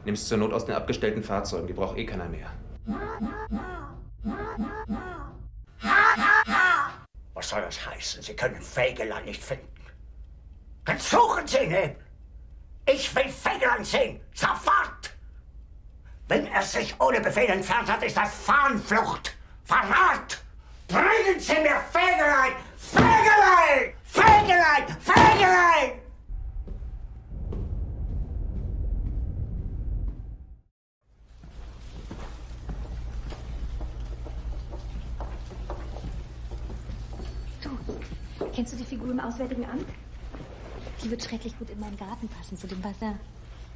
Nimm's zur Not aus den abgestellten Fahrzeugen, die braucht eh keiner mehr. Was soll das heißen? Sie können Fegelein nicht finden. Dann suchen Sie ihn eben. Ich will Fegelein sehen. Sofort! Wenn er sich ohne Befehl entfernt hat, ist das Fahnenflucht. Verrat! Bringen Sie mir Fegelein! Fegelein! Fegelein! Fegelein! Du, kennst du die Figur im Auswärtigen Amt? Die wird schrecklich gut in meinen Garten passen, zu dem Bassin.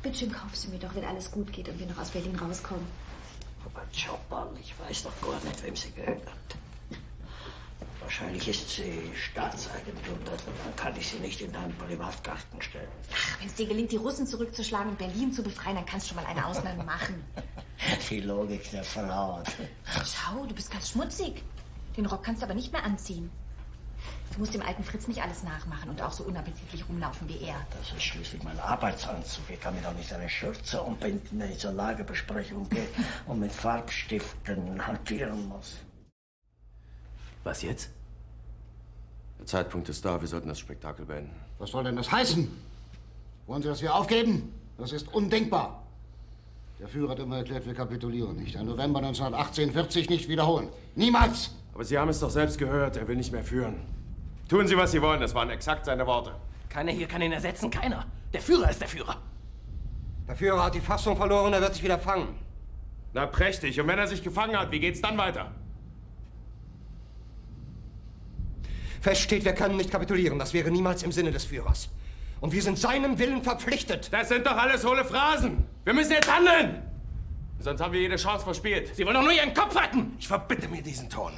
Bitte schön, kauf sie mir doch, wenn alles gut geht und wir noch aus Berlin rauskommen. Aber Chopin, ich weiß doch gar nicht, wem sie gehört. Wahrscheinlich ist sie Staatseigentum, dann kann ich sie nicht in einen Privatgarten stellen. Ach, wenn es dir gelingt, die Russen zurückzuschlagen und Berlin zu befreien, dann kannst du mal eine Ausnahme machen. Die Logik der Frau. Schau, du bist ganz schmutzig. Den Rock kannst du aber nicht mehr anziehen. Du musst dem alten Fritz nicht alles nachmachen und auch so unappetitlich rumlaufen wie er. Das ist schließlich mein Arbeitsanzug. Ich kann mir doch nicht eine Schürze umbinden, wenn ich zur Lagerbesprechung gehe und mit Farbstiften hantieren muss. Was jetzt? Der Zeitpunkt ist da, wir sollten das Spektakel beenden. Was soll denn das heißen? Wollen Sie, dass wir aufgeben? Das ist undenkbar. Der Führer hat immer erklärt, wir kapitulieren nicht. Ein November 1918-40 nicht wiederholen. Niemals! Aber Sie haben es doch selbst gehört, er will nicht mehr führen. Tun Sie, was Sie wollen, das waren exakt seine Worte. Keiner hier kann ihn ersetzen, keiner. Der Führer ist der Führer. Der Führer hat die Fassung verloren, er wird sich wieder fangen. Na prächtig, und wenn er sich gefangen hat, wie geht's dann weiter? Fest steht, wir können nicht kapitulieren. Das wäre niemals im Sinne des Führers. Und wir sind seinem Willen verpflichtet. Das sind doch alles hohle Phrasen. Wir müssen jetzt handeln. Sonst haben wir jede Chance verspielt. Sie wollen doch nur Ihren Kopf retten. Ich verbitte mir diesen Ton.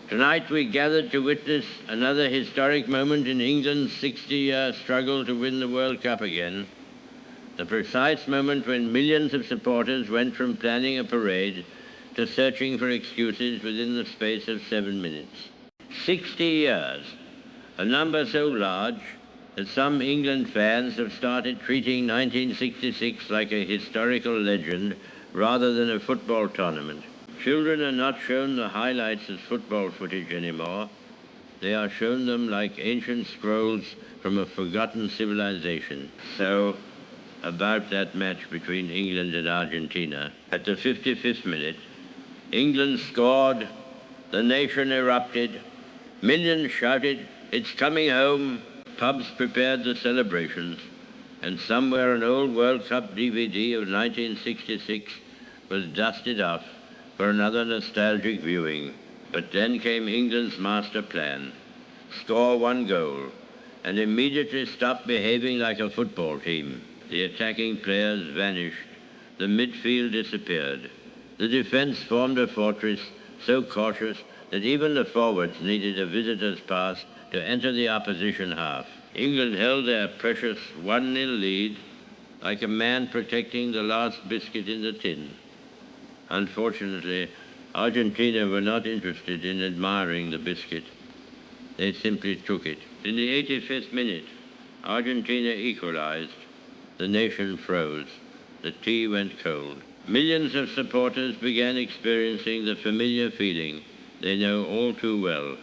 Tonight we gathered to witness another historic moment in England's 60-year struggle to win the World Cup again. The precise moment when millions of supporters went from planning a parade to searching for excuses within the space of 7 minutes. 60 years, a number so large that some England fans have started treating 1966 like a historical legend rather than a football tournament. Children are not shown the highlights as football footage anymore. They are shown them like ancient scrolls from a forgotten civilization. So, about that match between England and Argentina. At the 55th minute, England scored, the nation erupted, millions shouted, "It's coming home," pubs prepared the celebrations, and somewhere an old World Cup DVD of 1966 was dusted off for another nostalgic viewing. But then came England's master plan. Score 1 goal, and immediately stop behaving like a football team. The attacking players vanished. The midfield disappeared. The defense formed a fortress so cautious that even the forwards needed a visitor's pass to enter the opposition half. England held their precious 1-0 lead like a man protecting the last biscuit in the tin. Unfortunately, Argentina were not interested in admiring the biscuit. They simply took it. In the 85th minute, Argentina equalized. The nation froze. The tea went cold. Millions of supporters began experiencing the familiar feeling they know all too well,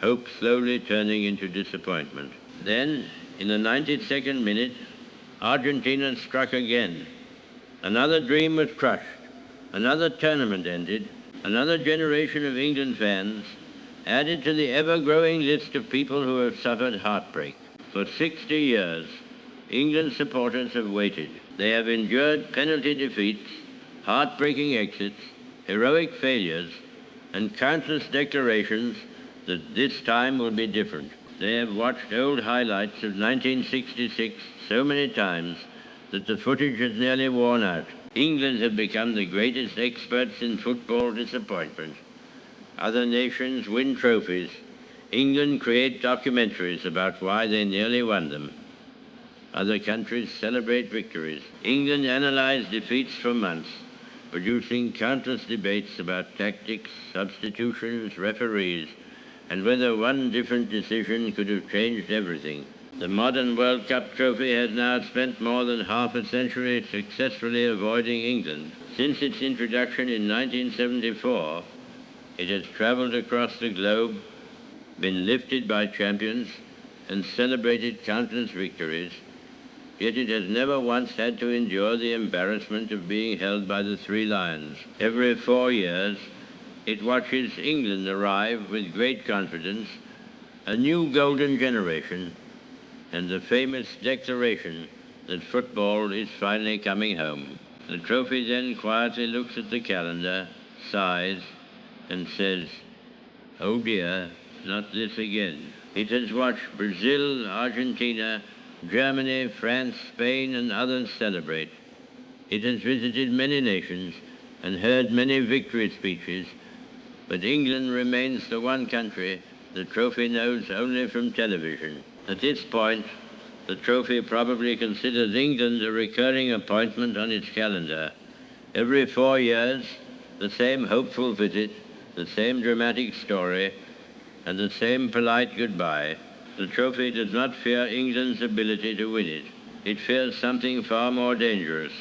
hope slowly turning into disappointment. Then, in the 92nd minute, Argentina struck again. Another dream was crushed. Another tournament ended. Another generation of England fans added to the ever-growing list of people who have suffered heartbreak. For 60 years, England supporters have waited. They have endured penalty defeats, heartbreaking exits, heroic failures, and countless declarations that this time will be different. They have watched old highlights of 1966 so many times that the footage has nearly worn out. England have become the greatest experts in football disappointment. Other nations win trophies. England create documentaries about why they nearly won them. Other countries celebrate victories. England analyze defeats for months, producing countless debates about tactics, substitutions, referees, and whether one different decision could have changed everything. The modern World Cup trophy has now spent more than half a century successfully avoiding England. Since its introduction in 1974, it has traveled across the globe, been lifted by champions, and celebrated countless victories, yet it has never once had to endure the embarrassment of being held by the Three Lions. Every 4 years, it watches England arrive with great confidence, a new golden generation, and the famous declaration that football is finally coming home. The trophy then quietly looks at the calendar, sighs, and says, "Oh dear, not this again." It has watched Brazil, Argentina, Germany, France, Spain, and others celebrate. It has visited many nations and heard many victory speeches, but England remains the one country the trophy knows only from television. At this point, the trophy probably considers England a recurring appointment on its calendar. Every 4 years, the same hopeful visit, the same dramatic story, and the same polite goodbye. The trophy does not fear England's ability to win it. It fears something far more dangerous.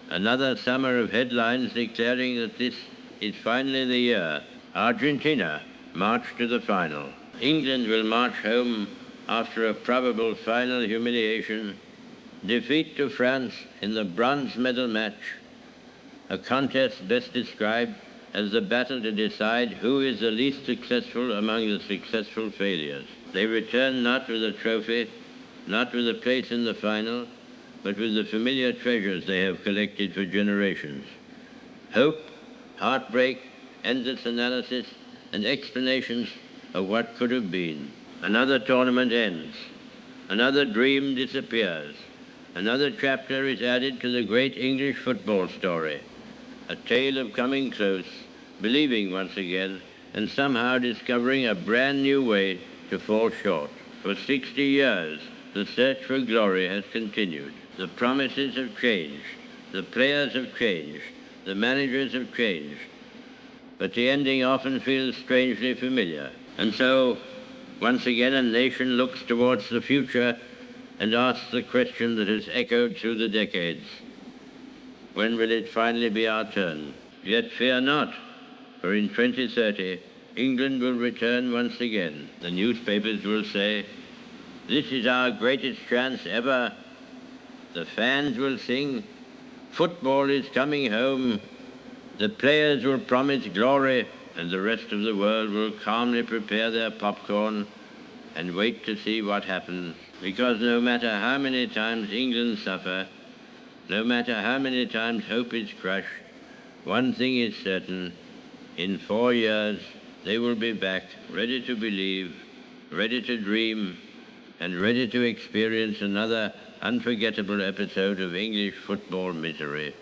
Another summer of headlines declaring that this is finally the year. Argentina march to the final. England will march home after a probable final humiliation, defeat to France in the bronze medal match, a contest best described as the battle to decide who is the least successful among the successful failures. They return not with a trophy, not with a place in the final, but with the familiar treasures they have collected for generations. Hope, heartbreak, endless analysis, and explanations of what could have been. Another tournament ends. Another dream disappears. Another chapter is added to the great English football story. A tale of coming close, believing once again, and somehow discovering a brand new way to fall short. For 60 years, the search for glory has continued. The promises have changed. The players have changed. The managers have changed. But the ending often feels strangely familiar. And so, once again, a nation looks towards the future and asks the question that has echoed through the decades. When will it finally be our turn? Yet fear not, for in 2030, England will return once again. The newspapers will say, "This is our greatest chance ever." The fans will sing, "Football is coming home." The players will promise glory, and the rest of the world will calmly prepare their popcorn and wait to see what happens. Because no matter how many times England suffer, no matter how many times hope is crushed, one thing is certain: in 4 years, they will be back, ready to believe, ready to dream, and ready to experience another unforgettable episode of English football misery.